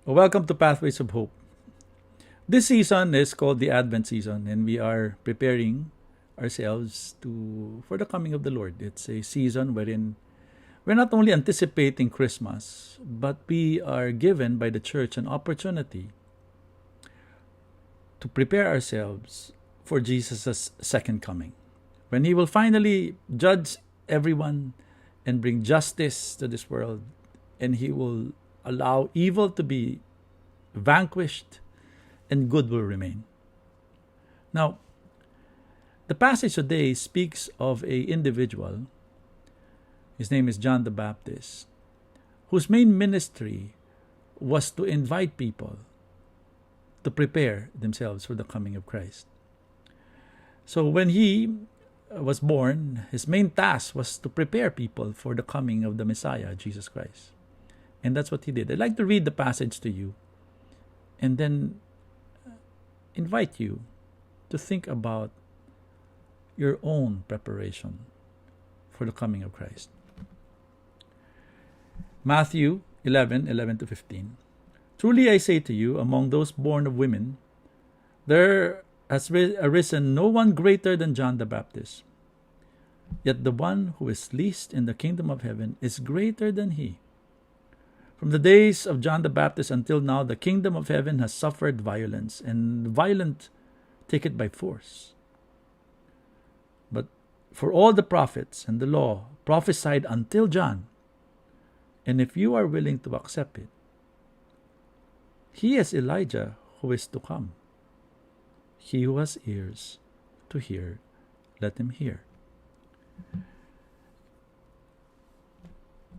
Welcome to Pathways of Hope. This season is called the Advent season, and we are preparing ourselves to for the coming of the Lord. It's a season wherein we're not only anticipating Christmas, but we are given by the church an opportunity to prepare ourselves for Jesus' second coming, when He will finally judge everyone and bring justice to this world, and He will allow evil to be vanquished and good will remain. Now, the passage today speaks of a individual. His name is John the Baptist, whose main ministry was to invite people to prepare themselves for the coming of Christ. So when he was born, his main task was to prepare people for the coming of the Messiah, Jesus Christ. And that's what he did. I'd like to read the passage to you and then invite you to think about your own preparation for the coming of Christ. Matthew 11:11 to 15. Truly I say to you, among those born of women, there has arisen no one greater than John the Baptist. Yet the one who is least in the kingdom of heaven is greater than he. From the days of John the Baptist until now, the kingdom of heaven has suffered violence, and the violent take it by force. But for all the prophets and the law prophesied until John, and if you are willing to accept it, he is Elijah who is to come. He who has ears to hear, let him hear.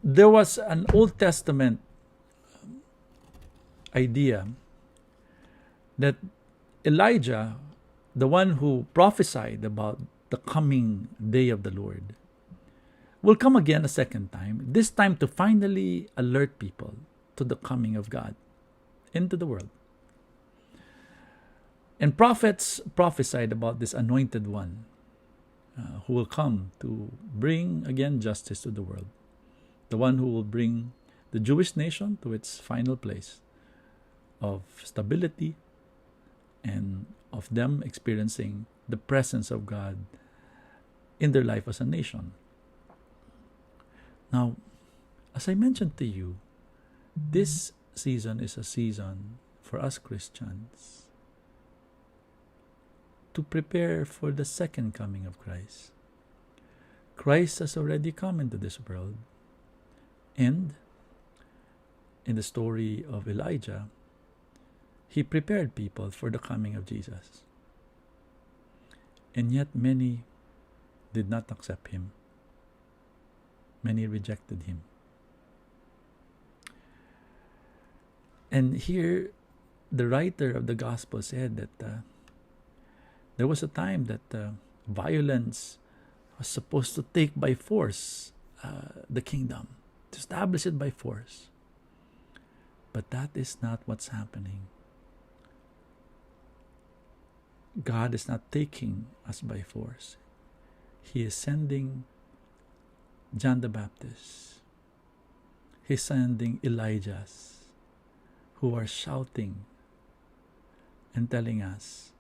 There was an Old Testament idea that Eli'jah, the one who prophesied about the coming day of the Lord, will come again a second time, this time to finally alert people to the coming of God into the world. And prophets prophesied about this anointed one who will come to bring again justice to the world, the one who will bring the Jewish nation to its final place of stability and of them experiencing the presence of God in their life as a nation. Now, as I mentioned to you, this season is a season for us Christians to prepare for the second coming of Christ. Christ has already come into this world, and in the story of Eli'jah, he prepared people for the coming of Jesus. And yet many did not accept him. Many rejected him. And here, the writer of the gospel said that there was a time that violence was supposed to take by force the kingdom, to establish it by force. But that is not what's happening. God is not taking us by force. He is sending John the Baptist. He's sending Elijahs who are shouting and telling us,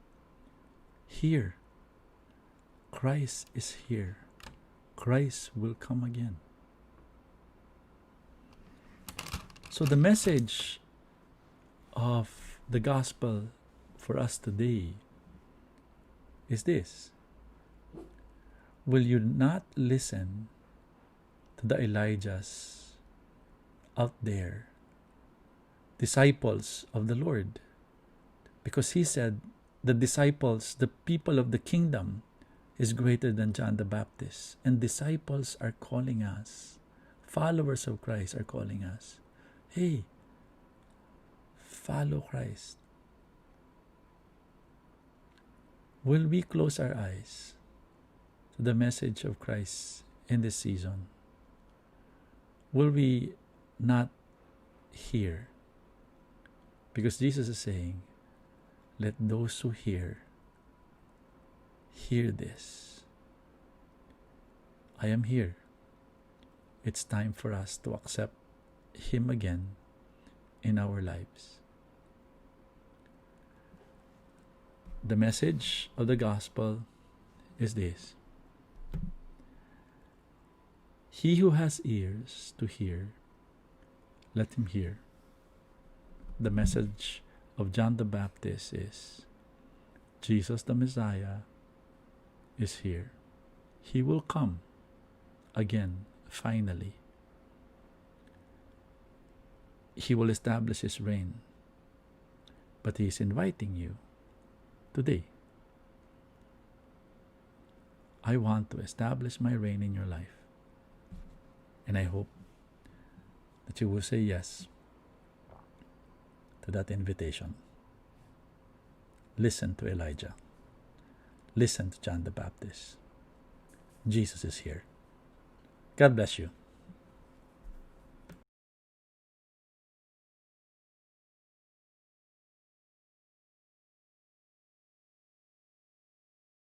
here, Christ is here. Christ will come again. So the message of the gospel for us today is this: will you not listen to the Elijahs out there, disciples of the Lord? Because he said the disciples, the people of the kingdom, is greater than John the Baptist. And disciples are calling us, followers of Christ are calling us, hey, follow Christ. Will we close our eyes to the message of Christ in this season? Will we not hear? Because Jesus is saying, let those who hear this. I am here. It's time for us to accept him again in our lives. The message of the gospel is this: he who has ears to hear, let him hear. The message of John the Baptist is Jesus the Messiah is here. He will come again, finally. He will establish his reign. But he is inviting you today. I want to establish my reign in your life. And I hope that you will say yes to that invitation. Listen to Eli'jah. Listen to John the Baptist. Jesus is here. God bless you.